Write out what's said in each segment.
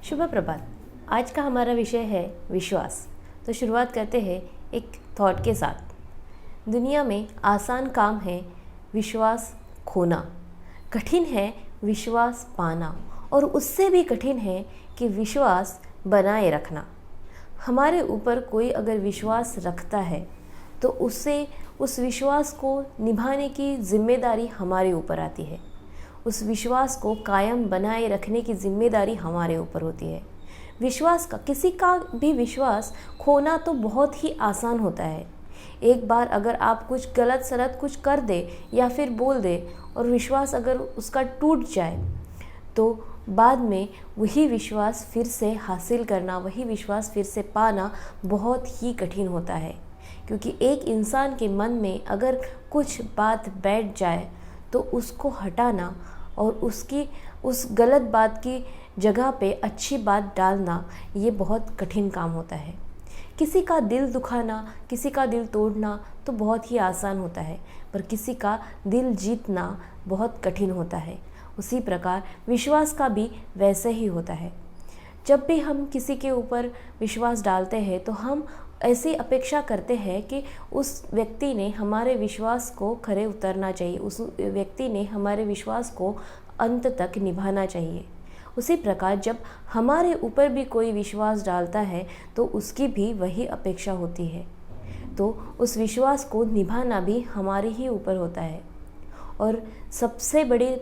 शुभ प्रभात। आज का हमारा विषय है विश्वास। तो शुरुआत करते हैं एक थॉट के साथ। दुनिया में आसान काम है विश्वास खोना, कठिन है विश्वास पाना, और उससे भी कठिन है कि विश्वास बनाए रखना। हमारे ऊपर कोई अगर विश्वास रखता है तो उससे उस विश्वास को निभाने की जिम्मेदारी हमारे ऊपर आती है। उस विश्वास को कायम बनाए रखने की जिम्मेदारी हमारे ऊपर होती है। विश्वास का किसी का भी विश्वास खोना तो बहुत ही आसान होता है। एक बार अगर आप कुछ गलत सलत कुछ कर दे या फिर बोल दे और विश्वास अगर उसका टूट जाए तो बाद में वही विश्वास फिर से हासिल करना, वही विश्वास फिर से पाना बहुत ही कठिन होता है। क्योंकि एक इंसान के मन में अगर कुछ बात बैठ जाए तो उसको हटाना और उसकी उस गलत बात की जगह पे अच्छी बात डालना, ये बहुत कठिन काम होता है। किसी का दिल दुखाना, किसी का दिल तोड़ना तो बहुत ही आसान होता है, पर किसी का दिल जीतना बहुत कठिन होता है। उसी प्रकार विश्वास का भी वैसे ही होता है। जब भी हम किसी के ऊपर विश्वास डालते हैं तो हम ऐसी अपेक्षा करते हैं कि उस व्यक्ति ने हमारे विश्वास को खरे उतरना चाहिए, उस व्यक्ति ने हमारे विश्वास को अंत तक निभाना चाहिए। उसी प्रकार जब हमारे ऊपर भी कोई विश्वास डालता है तो उसकी भी वही अपेक्षा होती है। तो उस विश्वास को निभाना भी हमारे ही ऊपर होता है। और सबसे बड़ी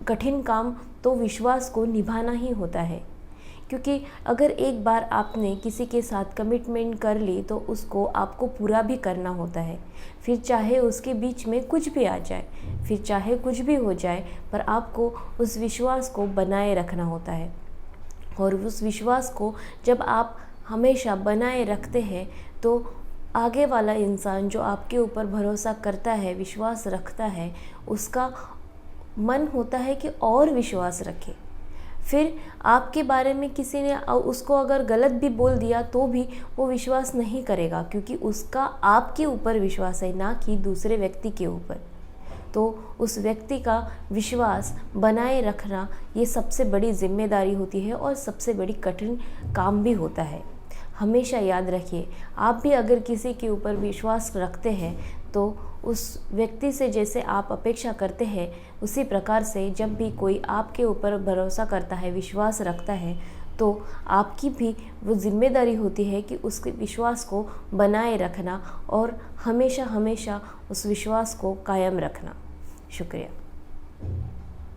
कठिन काम तो विश्वास को निभाना ही होता है। क्योंकि अगर एक बार आपने किसी के साथ कमिटमेंट कर ली तो उसको आपको पूरा भी करना होता है। फिर चाहे उसके बीच में कुछ भी आ जाए, फिर चाहे कुछ भी हो जाए, पर आपको उस विश्वास को बनाए रखना होता है। और उस विश्वास को जब आप हमेशा बनाए रखते हैं तो आगे वाला इंसान जो आपके ऊपर भरोसा करता है, विश्वास रखता है, उसका मन होता है कि और विश्वास रखे। फिर आपके बारे में किसी ने उसको अगर गलत भी बोल दिया तो भी वो विश्वास नहीं करेगा, क्योंकि उसका आपके ऊपर विश्वास है, ना कि दूसरे व्यक्ति के ऊपर। तो उस व्यक्ति का विश्वास बनाए रखना ये सबसे बड़ी जिम्मेदारी होती है और सबसे बड़ी कठिन काम भी होता है। हमेशा याद रखिए, आप भी अगर किसी के ऊपर विश्वास रखते हैं तो उस व्यक्ति से जैसे आप अपेक्षा करते हैं उसी प्रकार से जब भी कोई आपके ऊपर भरोसा करता है, विश्वास रखता है, तो आपकी भी वो जिम्मेदारी होती है कि उसके विश्वास को बनाए रखना और हमेशा हमेशा उस विश्वास को कायम रखना। शुक्रिया।